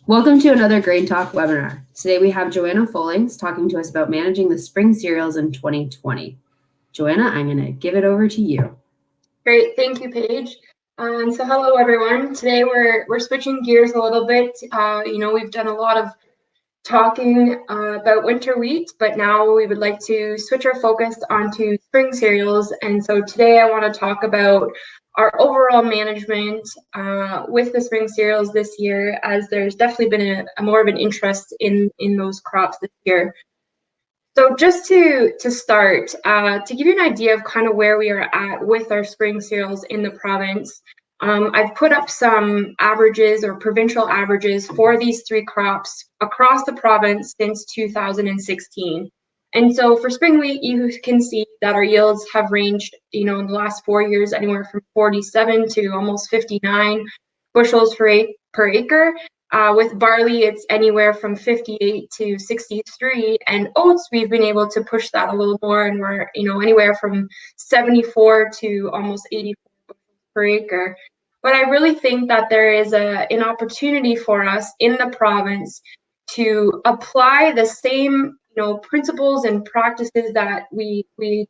Welcome to another GrainTALK webinar. Today we have Joanna Follings talking to us about managing the spring cereals in 2020. Joanna, I'm going to give it over to you. Great, thank you, Paige. So hello, everyone. Today we're switching gears a little bit. We've done a lot of talking about winter wheat, but now we would like to switch our focus onto spring cereals. And so today I want to talk about our overall management with the spring cereals this year, as there's definitely been a more of an interest in those crops this year. So just to start, to give you an idea of kind of where we are at with our spring cereals in the province, I've put up some averages or provincial averages for these three crops across the province since 2016. And so for spring wheat, you can see that our yields have ranged, in the last 4 years, anywhere from 47 to almost 59 bushels per acre. With barley, it's anywhere from 58 to 63, and oats, we've been able to push that a little more, and we're anywhere from 74 to almost 84 per acre. But I really think that there is an opportunity for us in the province to apply the same principles and practices that we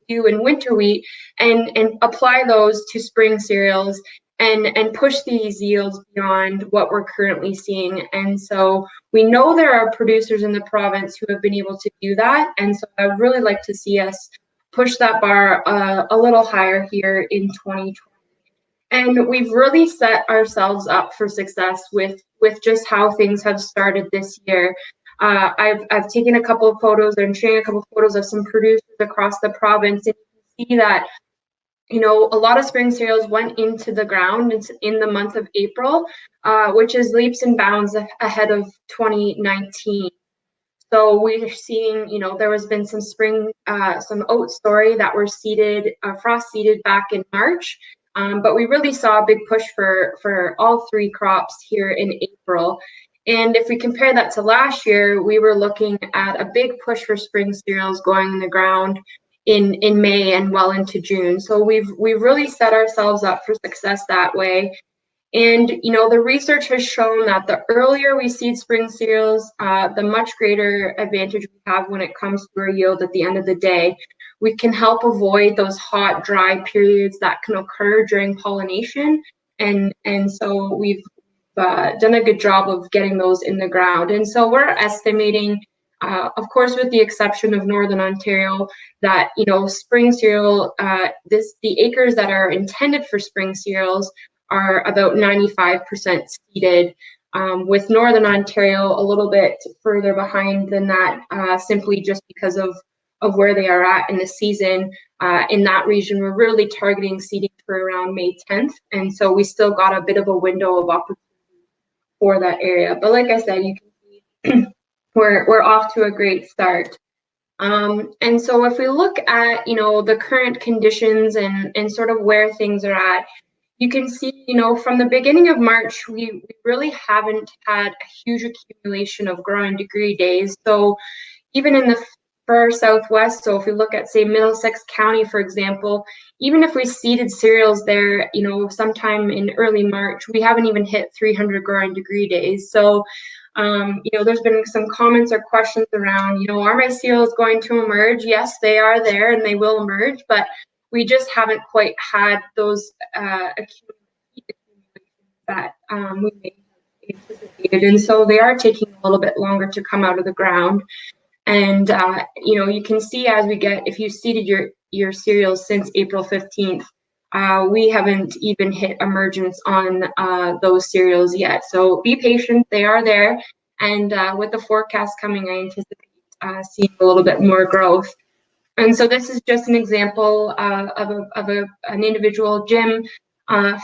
do in winter wheat and apply those to spring cereals and push these yields beyond what we're currently seeing. And so we know there are producers in the province who have been able to do that. And so I'd really like to see us push that bar a little higher here in 2020. And we've really set ourselves up for success with just how things have started this year. I've taken a couple of photos and sharing a couple of photos of some producers across the province, and you can see that a lot of spring cereals went into the ground in the month of April, which is leaps and bounds ahead of 2019. So we're seeing, there has been some oats, that were seeded, frost seeded back in March. But we really saw a big push for all three crops here in April. And if we compare that to last year, we were looking at a big push for spring cereals going in the ground in May and well into June. So we've really set ourselves up for success that way. And the research has shown that the earlier we seed spring cereals, the much greater advantage we have when it comes to our yield at the end of the day. We can help avoid those hot, dry periods that can occur during pollination. And so we've done a good job of getting those in the ground. And so we're estimating, of course, with the exception of Northern Ontario, that spring cereal, the acres that are intended for spring cereals are about 95% seeded, with Northern Ontario a little bit further behind than that, simply just because of where they are at in the season. In that region, we're really targeting seeding for around May 10th, and so we still got a bit of a window of opportunity for that area. But like I said, you can see we're off to a great start. And so if we look at the current conditions and sort of where things are at, you can see, from the beginning of March, we really haven't had a huge accumulation of growing degree days. So even in the far southwest, so if we look at, say, Middlesex County, for example, even if we seeded cereals there, sometime in early March, we haven't even hit 300 growing degree days. So, there's been some comments or questions around, are my cereals going to emerge? Yes, they are there and they will emerge, but we just haven't quite had those accumulations that we may have anticipated. And so they are taking a little bit longer to come out of the ground. And, you can see as we get, if you seeded your cereals since April 15th, we haven't even hit emergence on those cereals yet. So be patient, they are there. And with the forecast coming, I anticipate seeing a little bit more growth. And so this is just an example of an individual, Jim,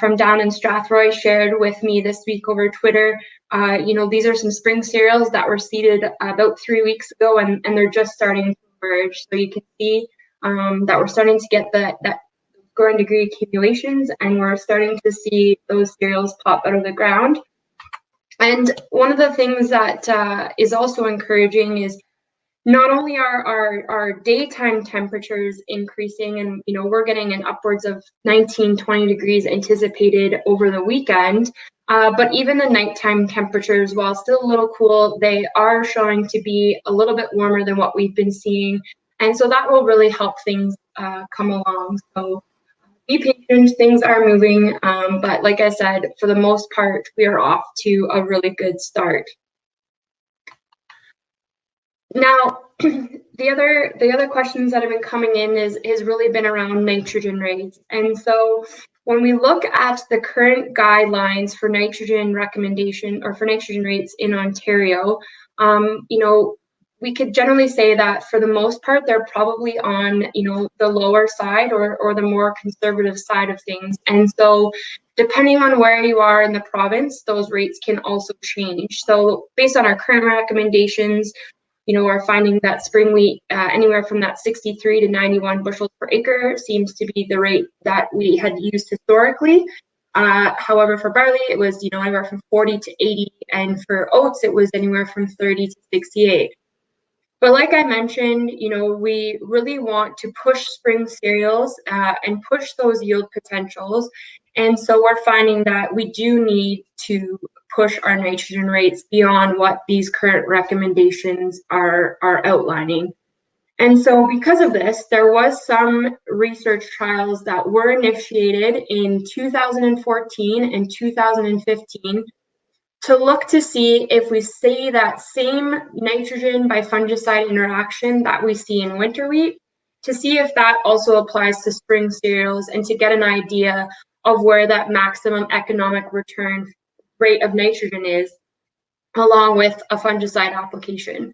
from down in Strathroy, shared with me this week over Twitter. These are some spring cereals that were seeded about 3 weeks ago, and they're just starting to emerge. So you can see that we're starting to get that growing degree accumulations, and we're starting to see those cereals pop out of the ground. And one of the things that is also encouraging is not only are our daytime temperatures increasing, and we're getting an upwards of 19, 20 degrees anticipated over the weekend, but even the nighttime temperatures, while still a little cool, they are showing to be a little bit warmer than what we've been seeing. And so that will really help things come along. So be patient, things are moving, but like I said, for the most part, we are off to a really good start. Now, the other questions that have been coming in has really been around nitrogen rates. And so when we look at the current guidelines for nitrogen recommendation or for nitrogen rates in Ontario, we could generally say that for the most part, they're probably on, the lower side or the more conservative side of things. And so depending on where you are in the province, those rates can also change. So based on our current recommendations, are finding that spring wheat anywhere from that 63 to 91 bushels per acre seems to be the rate that we had used historically. However, for barley, it was anywhere from 40 to 80, and for oats, it was anywhere from 30 to 68. But like I mentioned, we really want to push spring cereals and push those yield potentials. And so we're finding that we do need to push our nitrogen rates beyond what these current recommendations are outlining. And so because of this, there was some research trials that were initiated in 2014 and 2015 to look to see if we see that same nitrogen by fungicide interaction that we see in winter wheat, to see if that also applies to spring cereals and to get an idea of where that maximum economic return rate of nitrogen is, along with a fungicide application.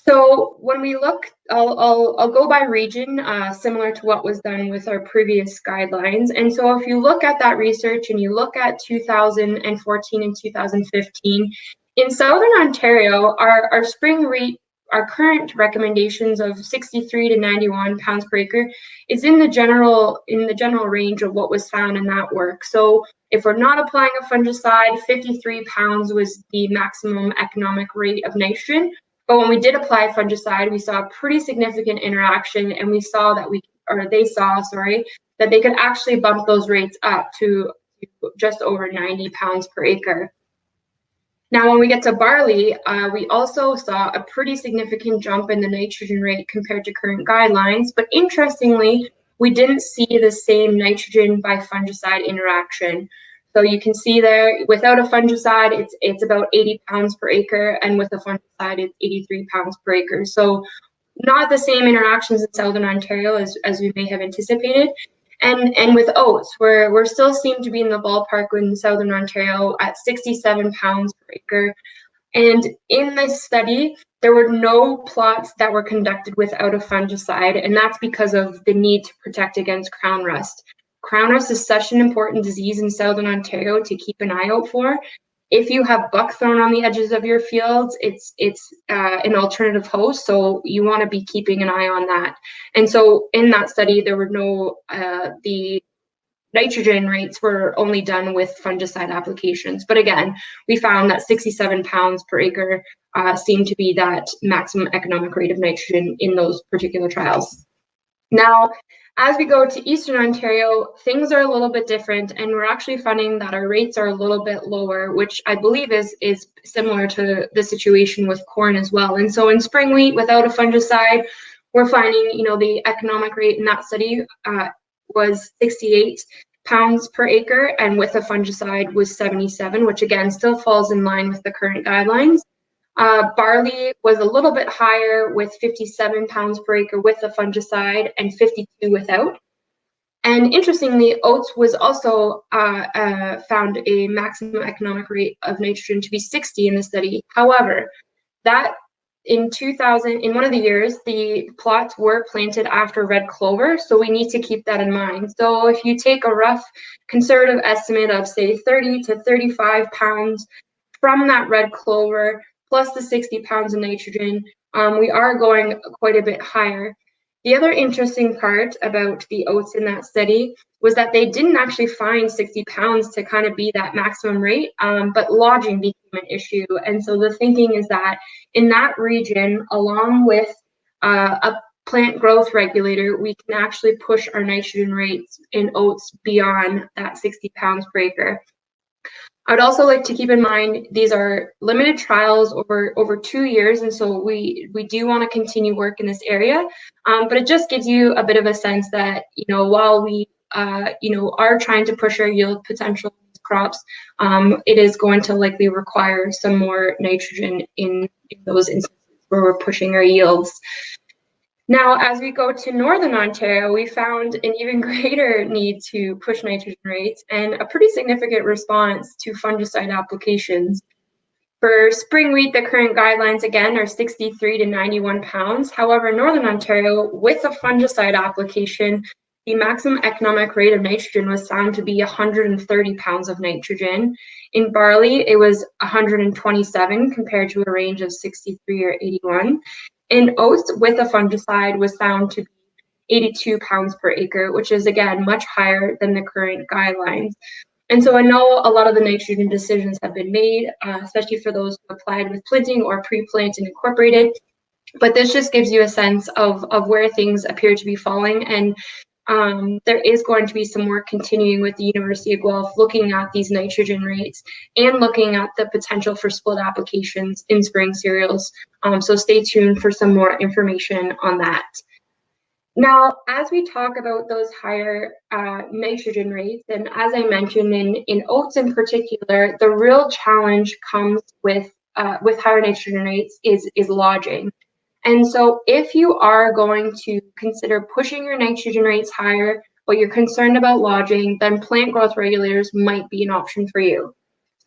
So when we look, I'll go by region, similar to what was done with our previous guidelines. And so if you look at that research and you look at 2014 and 2015, in Southern Ontario, our spring wheat, our current recommendations of 63 to 91 pounds per acre is in the general range of what was found in that work. So if we're not applying a fungicide, 53 pounds was the maximum economic rate of nitrogen. But when we did apply fungicide, we saw a pretty significant interaction, and they saw, that they could actually bump those rates up to just over 90 pounds per acre. Now, when we get to barley, we also saw a pretty significant jump in the nitrogen rate compared to current guidelines. But interestingly, we didn't see the same nitrogen by fungicide interaction. So you can see there, without a fungicide, it's about 80 pounds per acre, and with a fungicide, it's 83 pounds per acre. So not the same interactions in Southern Ontario as we may have anticipated. And with oats, we're still seem to be in the ballpark in Southern Ontario at 67 pounds per acre. And in this study, there were no plots that were conducted without a fungicide, and that's because of the need to protect against crown rust. Crown rust is such an important disease in Southern Ontario to keep an eye out for. If you have buckthorn on the edges of your fields, it's an alternative host, so you want to be keeping an eye on that. And so in that study, there were no, the nitrogen rates were only done with fungicide applications. But again, we found that 67 pounds per acre seemed to be that maximum economic rate of nitrogen in those particular trials. Now, as we go to Eastern Ontario, things are a little bit different, and we're actually finding that our rates are a little bit lower, which I believe is similar to the situation with corn as well. And so in spring wheat, without a fungicide, we're finding, the economic rate in that study was 68 pounds per acre, and with a fungicide was 77, which again still falls in line with the current guidelines. Barley was a little bit higher with 57 pounds per acre with a fungicide and 52 without. And interestingly, oats was also found a maximum economic rate of nitrogen to be 60 in the study. However, that in one of the years, the plots were planted after red clover, so we need to keep that in mind. So if you take a rough conservative estimate of say 30 to 35 pounds from that red clover, plus the 60 pounds of nitrogen, we are going quite a bit higher. The other interesting part about the oats in that study was that they didn't actually find 60 pounds to kind of be that maximum rate, but lodging became an issue. And so the thinking is that in that region, along with a plant growth regulator, we can actually push our nitrogen rates in oats beyond that 60 pounds per acre. I would also like to keep in mind these are limited trials over 2 years, and so we do want to continue work in this area. But it just gives you a bit of a sense that while we are trying to push our yield potential in these crops, it is going to likely require some more nitrogen in those instances where we're pushing our yields. Now, as we go to Northern Ontario, we found an even greater need to push nitrogen rates and a pretty significant response to fungicide applications. For spring wheat, the current guidelines, again, are 63 to 91 pounds. However, in Northern Ontario, with a fungicide application, the maximum economic rate of nitrogen was found to be 130 pounds of nitrogen. In barley, it was 127 compared to a range of 63 or 81. In oats with a fungicide was found to be 82 pounds per acre, which is, again, much higher than the current guidelines. And so I know a lot of the nitrogen decisions have been made, especially for those who applied with planting or pre-plant and incorporated. But this just gives you a sense of where things appear to be falling. And there is going to be some work continuing with the University of Guelph looking at these nitrogen rates and looking at the potential for split applications in spring cereals. So stay tuned for some more information on that. Now, as we talk about those higher nitrogen rates, and as I mentioned in oats in particular, the real challenge comes with higher nitrogen rates is lodging. And so if you are going to consider pushing your nitrogen rates higher, but you're concerned about lodging, then plant growth regulators might be an option for you.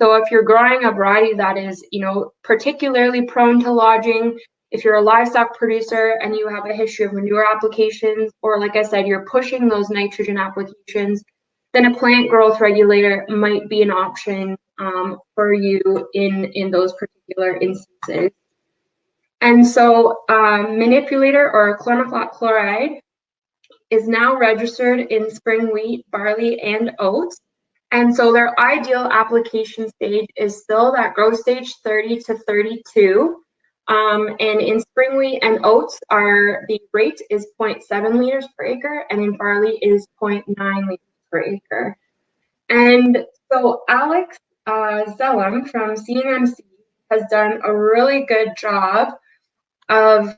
So if you're growing a variety that is, particularly prone to lodging, if you're a livestock producer and you have a history of manure applications, or like I said, you're pushing those nitrogen applications, then a plant growth regulator might be an option for you in those particular instances. And so manipulator or chloromethylate chloride is now registered in spring wheat, barley, and oats. And so their ideal application stage is still that growth stage 30 to 32. And in spring wheat and oats, the rate is 0.7 liters per acre, and in barley is 0.9 liters per acre. And so Alex Zellum from CNMC has done a really good job of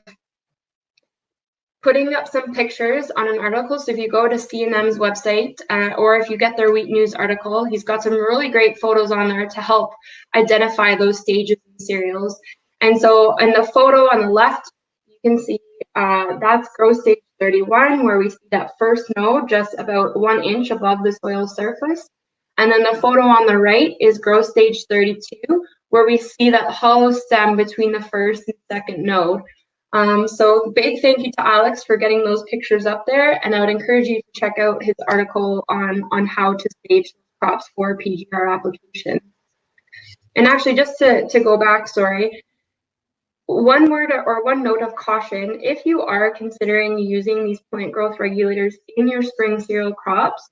putting up some pictures on an article. So if you go to CNM's website or if you get their Wheat News article, he's got some really great photos on there to help identify those stages in cereals. And so in the photo on the left, you can see that's growth stage 31, where we see that first node just about 1 inch above the soil surface. And then the photo on the right is growth stage 32, where we see that hollow stem between the first and second node. So big thank you to Alex for getting those pictures up there, and I would encourage you to check out his article on how to stage crops for PGR application. And actually, just to go back, one word or one note of caution: if you are considering using these plant growth regulators in your spring cereal crops,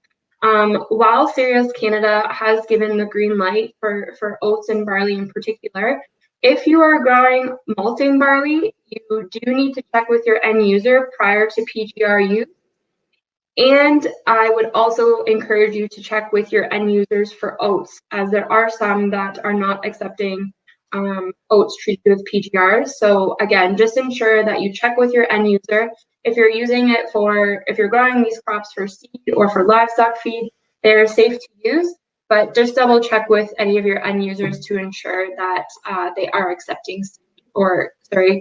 while Cereals Canada has given the green light for oats and barley in particular, if you are growing malting barley, you do need to check with your end user prior to PGR use. And I would also encourage you to check with your end users for oats, as there are some that are not accepting oats treated with PGRs. So again, just ensure that you check with your end user. If you're using it if you're growing these crops for seed or for livestock feed, they're safe to use, but just double check with any of your end users to ensure that they are accepting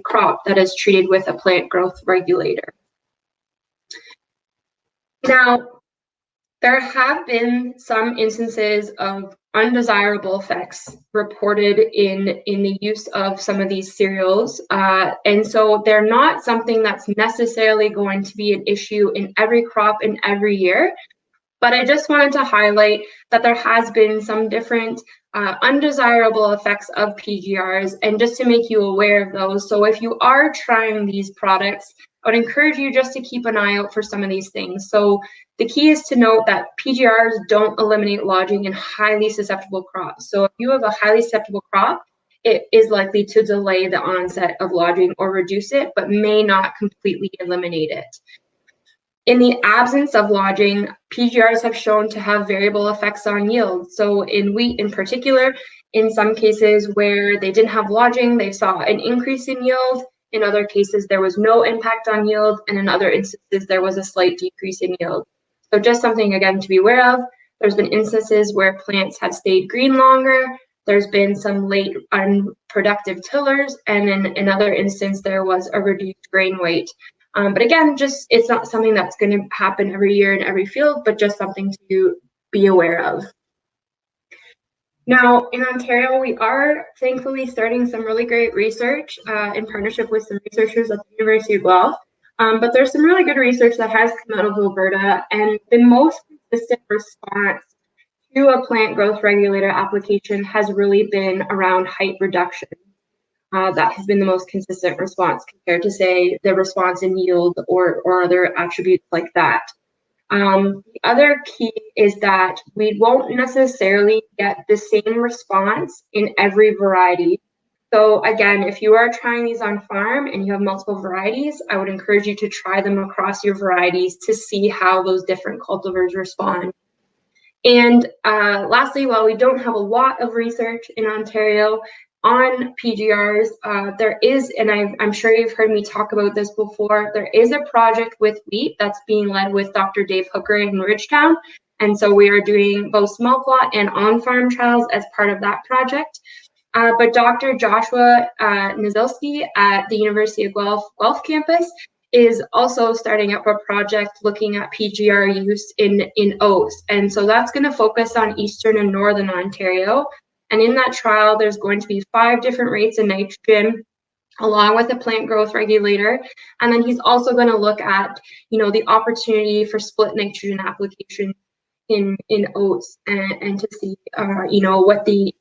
crop that is treated with a plant growth regulator. Now, there have been some instances of undesirable effects reported in the use of some of these cereals. And so they're not something that's necessarily going to be an issue in every crop in every year. But I just wanted to highlight that there has been some different undesirable effects of PGRs, and just to make you aware of those. So if you are trying these products, I would encourage you just to keep an eye out for some of these things. So the key is to note that PGRs don't eliminate lodging in highly susceptible crops. So if you have a highly susceptible crop, it is likely to delay the onset of lodging or reduce it, but may not completely eliminate it. In the absence of lodging, PGRs have shown to have variable effects on yield. So in wheat in particular, in some cases where they didn't have lodging, they saw an increase in yield. In other cases, there was no impact on yield. And in other instances, there was a slight decrease in yield. So just something, again, to be aware of. There's been instances where plants have stayed green longer. There's been some late unproductive tillers. And in another instance, there was a reduced grain weight. But again, just it's not something that's going to happen every year in every field, but just something to be aware of. Now, in Ontario, we are thankfully starting some really great research in partnership with some researchers at the University of Guelph. But there's some really good research that has come out of Alberta, and the most consistent response to a plant growth regulator application has really been around height reduction. That has been the most consistent response compared to, say, the response in yield or other attributes like that. The other key is that we won't necessarily get the same response in every variety. So again, if you are trying these on farm and you have multiple varieties, I would encourage you to try them across your varieties to see how those different cultivars respond. And lastly, while we don't have a lot of research in Ontario on PGRs, there is, and I'm sure you've heard me talk about this before, there is a project with wheat that's being led with Dr. Dave Hooker in Ridgetown. And so we are doing both small plot and on-farm trials as part of that project. But Dr. Joshua Nizilski at the University of Guelph campus is also starting up a project looking at PGR use in oats. And so that's going to focus on Eastern and Northern Ontario. And in that trial, there's going to be 5 different rates of nitrogen, along with a plant growth regulator. And then he's also going to look at, the opportunity for split nitrogen application in oats, and to see, what the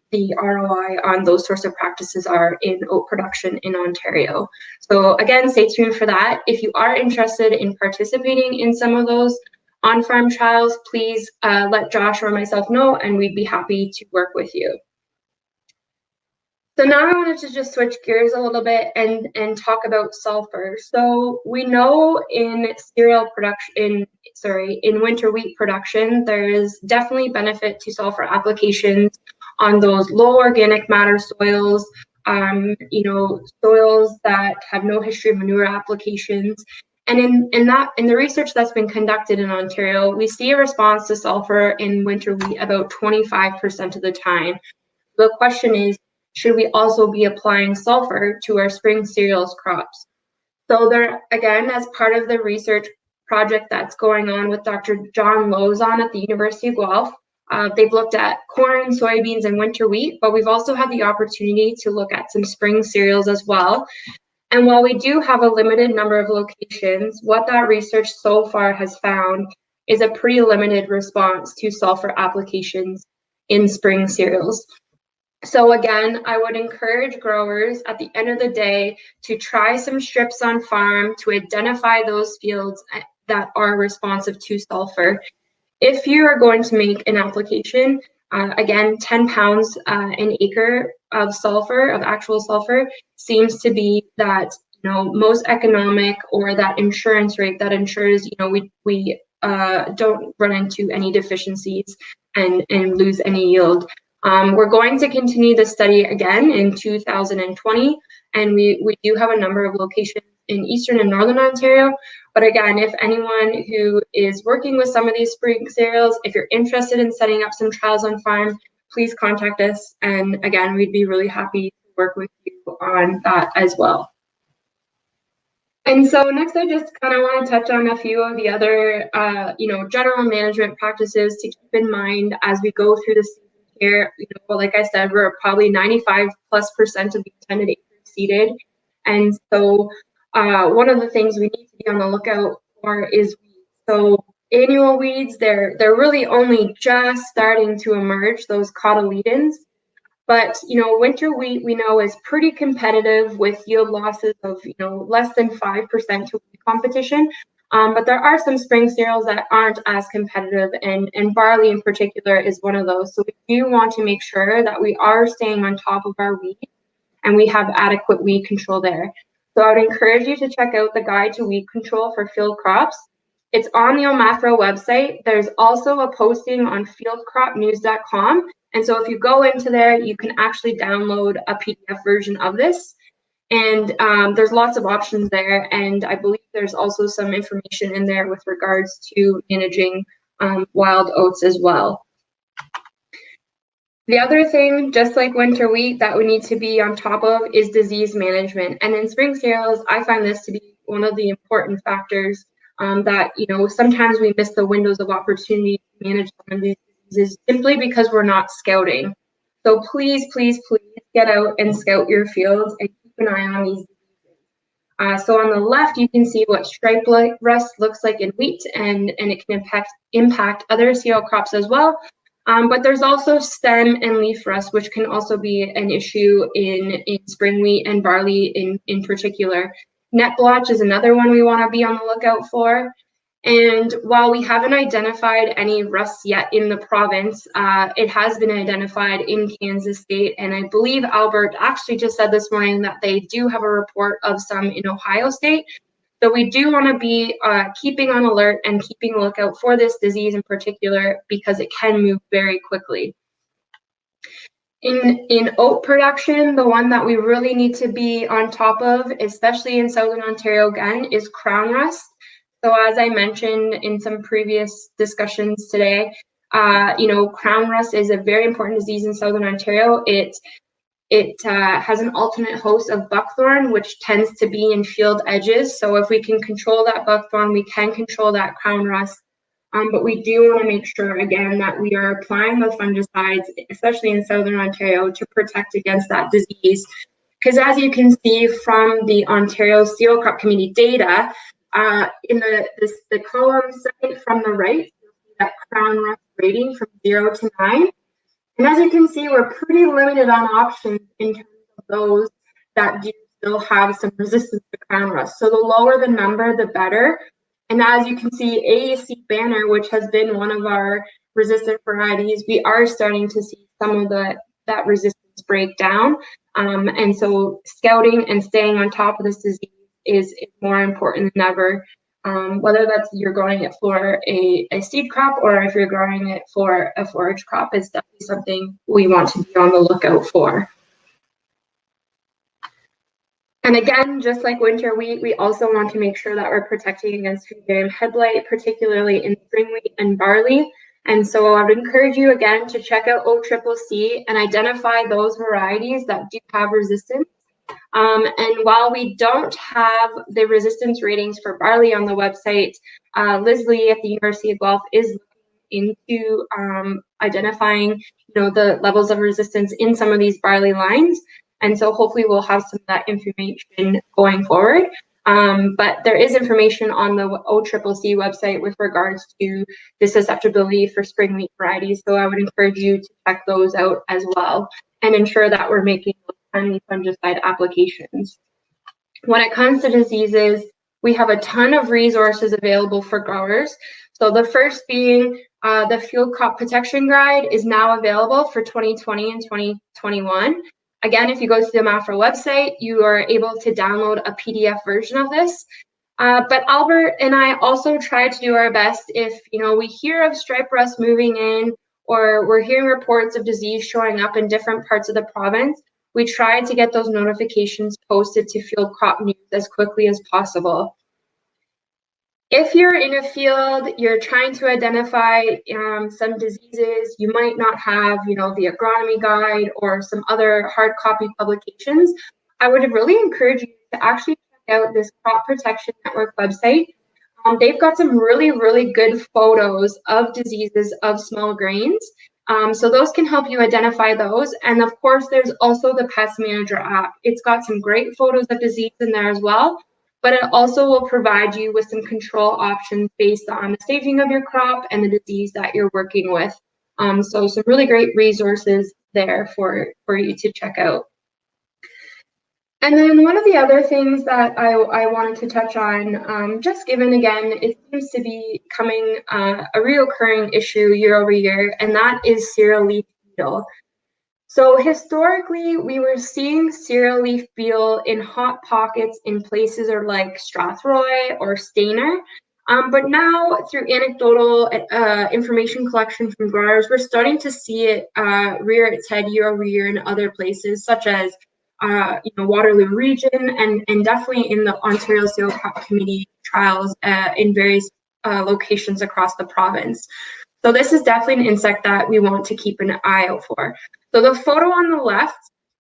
ROI on those sorts of practices are in oat production in Ontario. So again, stay tuned for that. If you are interested in participating in some of those on-farm trials, please let Josh or myself know, and we'd be happy to work with you. So now I wanted to just switch gears a little bit and talk about sulfur. So we know in cereal production, in winter wheat production, there is definitely benefit to sulfur applications on those low organic matter soils, soils that have no history of manure applications. And in the research that's been conducted in Ontario, we see a response to sulfur in winter wheat about 25% of the time. The question is, should we also be applying sulfur to our spring cereals crops? So there, again, as part of the research project that's going on with Dr. John Lozon at the University of Guelph, they've looked at corn, soybeans, and winter wheat, but we've also had the opportunity to look at some spring cereals as well. And while we do have a limited number of locations, what that research so far has found is a pretty limited response to sulfur applications in spring cereals. So again, I would encourage growers at the end of the day to try some strips on farm to identify those fields that are responsive to sulfur. If you are going to make an application, again, 10 pounds an acre of sulfur, of actual sulfur, seems to be that most economic, or that insurance rate that ensures we don't run into any deficiencies and lose any yield. We're going to continue the study again in 2020, and we do have a number of locations in Eastern and Northern Ontario. But again, if anyone who is working with some of these spring cereals, if you're interested in setting up some trials on farm, please contact us. And again, we'd be really happy to work with you on that as well. And so next, I just kind of want to touch on a few of the other, general management practices to keep in mind as we go through the season here. Like I said, we're probably 95+% of the intended acres seeded. And so one of the things we need to be on the lookout for is weeds. So annual weeds, they're really only just starting to emerge, those cotyledons. But, winter wheat we know is pretty competitive with yield losses of, less than 5% to wheat competition. But there are some spring cereals that aren't as competitive, and barley in particular is one of those. So we do want to make sure that we are staying on top of our weed and we have adequate weed control there. So I would encourage you to check out the Guide to Weed Control for Field Crops. It's on the OMAFRA website. There's also a posting on fieldcropnews.com. And so if you go into there, you can actually download a PDF version of this. And there's lots of options there. And I believe there's also some information in there with regards to managing wild oats as well. The other thing, just like winter wheat, that we need to be on top of is disease management. And in spring cereals, I find this to be one of the important factors that, sometimes we miss the windows of opportunity to manage some of these diseases simply because we're not scouting. So please, please, please get out and scout your fields and keep an eye on these diseases. So on the left, you can see what stripe rust looks like in wheat, and it can impact other cereal crops as well. But there's also stem and leaf rust, which can also be an issue in spring wheat and barley in particular. Net blotch is another one we want to be on the lookout for. And while we haven't identified any rust yet in the province, it has been identified in Kansas State. And I believe Albert actually just said this morning that they do have a report of some in Ohio State. So we do want to be keeping on alert and keeping a lookout for this disease in particular, because it can move very quickly. In oat production, the one that we really need to be on top of, especially in Southern Ontario again, is crown rust. So as I mentioned in some previous discussions today, crown rust is a very important disease in Southern Ontario. It has an alternate host of buckthorn, which tends to be in field edges. So if we can control that buckthorn, we can control that crown rust. But we do want to make sure, again, that we are applying the fungicides, especially in Southern Ontario, to protect against that disease. Because as you can see from the Ontario Cereal Crop Committee data, in the column second from the right, you'll see that crown rust rating from 0 to 9. And as you can see, we're pretty limited on options in terms of those that do still have some resistance to crown rust. So the lower the number, the better. And as you can see, AAC Banner, which has been one of our resistant varieties, we are starting to see some of that resistance break down. And so scouting and staying on top of this disease is more important than ever. Whether that's you're growing it for a seed crop or if you're growing it for a forage crop, is definitely something we want to be on the lookout for. And again, just like winter wheat, we also want to make sure that we're protecting against fusarium head blight, particularly in spring wheat and barley. And so I would encourage you again to check out OCCC and identify those varieties that do have resistance. And while we don't have the resistance ratings for barley on the website, Liz Lee at the University of Guelph is looking into identifying, the levels of resistance in some of these barley lines. And so hopefully we'll have some of that information going forward. But there is information on the OCCC website with regards to the susceptibility for spring wheat varieties. So I would encourage you to check those out as well and ensure that we're making timely fungicide applications. When it comes to diseases, we have a ton of resources available for growers. So the first being the Field Crop Protection Guide is now available for 2020 and 2021. Again, if you go to the OMAFRA website, you are able to download a PDF version of this. But Albert and I also try to do our best if, we hear of stripe rust moving in or we're hearing reports of disease showing up in different parts of the province, we try to get those notifications posted to Field Crop News as quickly as possible. If you're in a field, you're trying to identify some diseases, you might not have, the agronomy guide or some other hard copy publications, I would really encourage you to actually check out this Crop Protection Network website. They've got some really, really good photos of diseases of small grains. So those can help you identify those. And of course, there's also the Pest Manager app. It's got some great photos of disease in there as well. but it also will provide you with some control options based on the staging of your crop and the disease that you're working with. So some really great resources there for you to check out. And then one of the other things that I wanted to touch on, just given again, it seems to be becoming a reoccurring issue year over year, and that is cereal leaf beetle. So historically, we were seeing cereal leaf beetle in hot pockets in places like Strathroy or Stayner. But now, through anecdotal information collection from growers, we're starting to see it rear its head year over year in other places, such as Waterloo region and definitely in the Ontario Cereal Crop Committee trials in various locations across the province. So this is definitely an insect that we want to keep an eye out for. So the photo on the left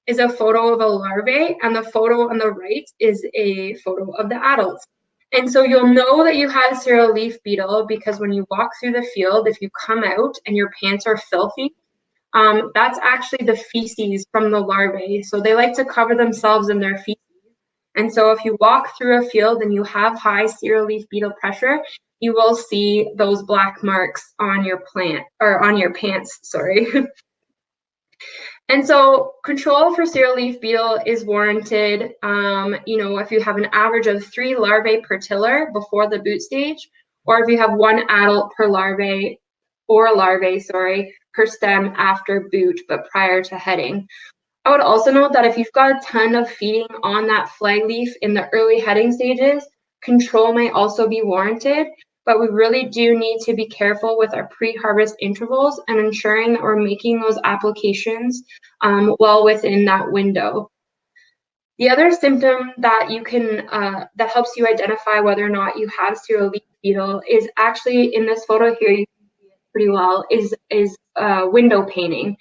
is a photo of a larvae, and the photo on the right is a photo of the adults. And so you'll know that you had cereal leaf beetle because when you walk through the field, if you come out and your pants are filthy, that's actually the feces from the larvae. So they like to cover themselves in their feces. And so if you walk through a field and you have high cereal leaf beetle pressure, you will see those black marks on your plant or on your pants, sorry. And so control for cereal leaf beetle is warranted, if you have an average of 3 larvae per tiller before the boot stage, or if you have 1 adult per larvae per stem after boot, but prior to heading. I would also note that if you've got a ton of feeding on that flag leaf in the early heading stages, control may also be warranted, but we really do need to be careful with our pre-harvest intervals and ensuring that we're making those applications well within that window. The other symptom that you can that helps you identify whether or not you have cereal leaf beetle is actually in this photo here. You can see it pretty well. Is window painting.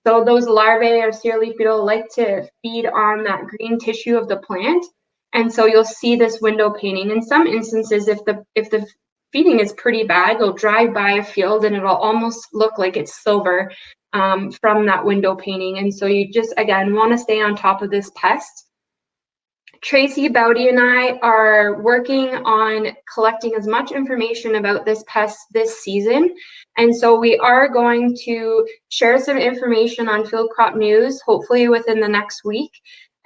So those larvae of cereal leaf beetle like to feed on that green tissue of the plant, and so you'll see this window painting. In some instances, if the feeding is pretty bad, you'll drive by a field and it'll almost look like it's silver from that window painting. And so you just again want to stay on top of this pest. Tracy Bowdy and I are working on collecting as much information about this pest this season. And so we are going to share some information on Field Crop News, hopefully within the next week.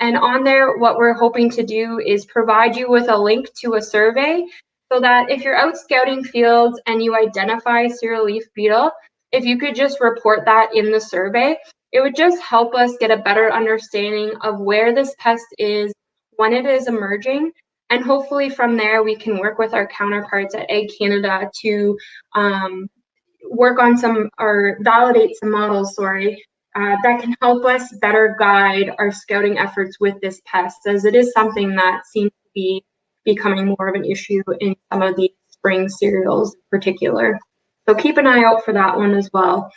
And on there, what we're hoping to do is provide you with a link to a survey so that if you're out scouting fields and you identify cereal leaf beetle, if you could just report that in the survey, it would just help us get a better understanding of where this pest is, when it is emerging, and hopefully from there we can work with our counterparts at Ag Canada to work on validate some models, that can help us better guide our scouting efforts with this pest, as it is something that seems to be becoming more of an issue in some of these spring cereals in particular. So keep an eye out for that one as well.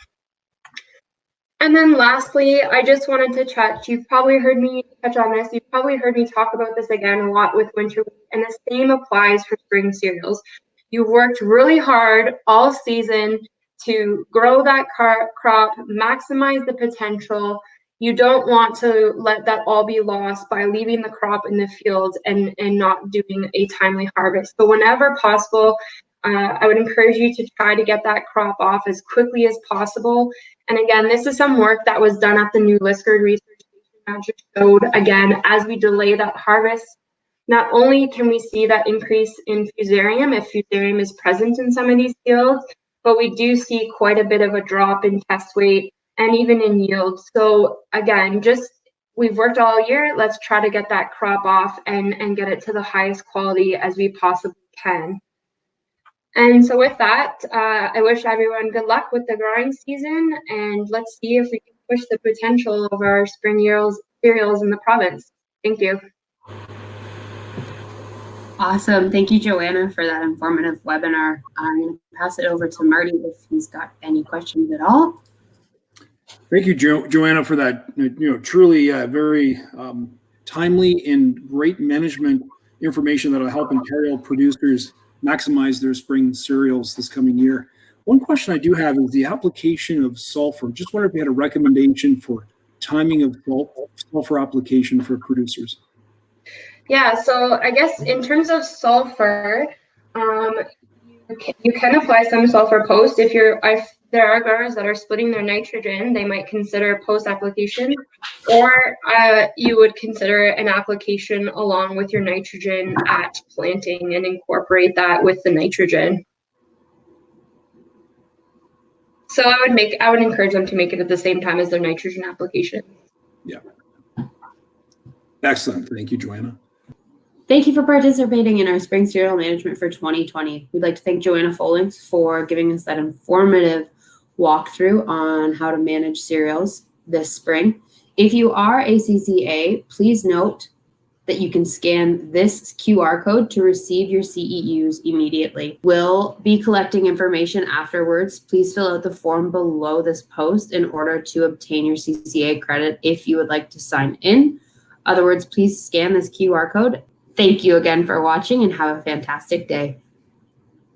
And then lastly, I just wanted to chat. You've probably heard me touch on this. You've probably heard me talk about this again a lot with winter wheat, and the same applies for spring cereals. You've worked really hard all season to grow that crop, maximize the potential. You don't want to let that all be lost by leaving the crop in the field and not doing a timely harvest. So whenever possible, I would encourage you to try to get that crop off as quickly as possible. And again, this is some work that was done at the New Liskeard Research Station that just showed, again, as we delay that harvest, not only can we see that increase in fusarium if fusarium is present in some of these fields, but we do see quite a bit of a drop in test weight and even in yield. So again, we've worked all year. Let's try to get that crop off and get it to the highest quality as we possibly can. And so with that, I wish everyone good luck with the growing season, and let's see if we can push the potential of our spring cereals in the province. Thank you. Awesome. Thank you, Joanna, for that informative webinar. I'm going to pass it over to Marty if he's got any questions at all. Thank you, Joanna, for that. Truly very timely and great management information that will help Ontario producers maximize their spring cereals this coming year. One question I do have is the application of sulfur. Just wonder if you had a recommendation for timing of sulfur application for producers. Yeah, so I guess in terms of sulfur, you can apply some sulfur post. If there are growers that are splitting their nitrogen, they might consider post application, or you would consider an application along with your nitrogen at planting and incorporate that with the nitrogen. So I would encourage them to make it at the same time as their nitrogen application. Yeah. Excellent. Thank you, Joanna. Thank you for participating in our spring cereal management for 2020. We'd like to thank Joanna Follings for giving us that informative walkthrough on how to manage cereals this spring. If you are a CCA, please note that you can scan this QR code to receive your CEUs immediately. We'll be collecting information afterwards. Please fill out the form below this post in order to obtain your CCA credit if you would like to sign in. Other words, please scan this QR code. Thank you again for watching and have a fantastic day.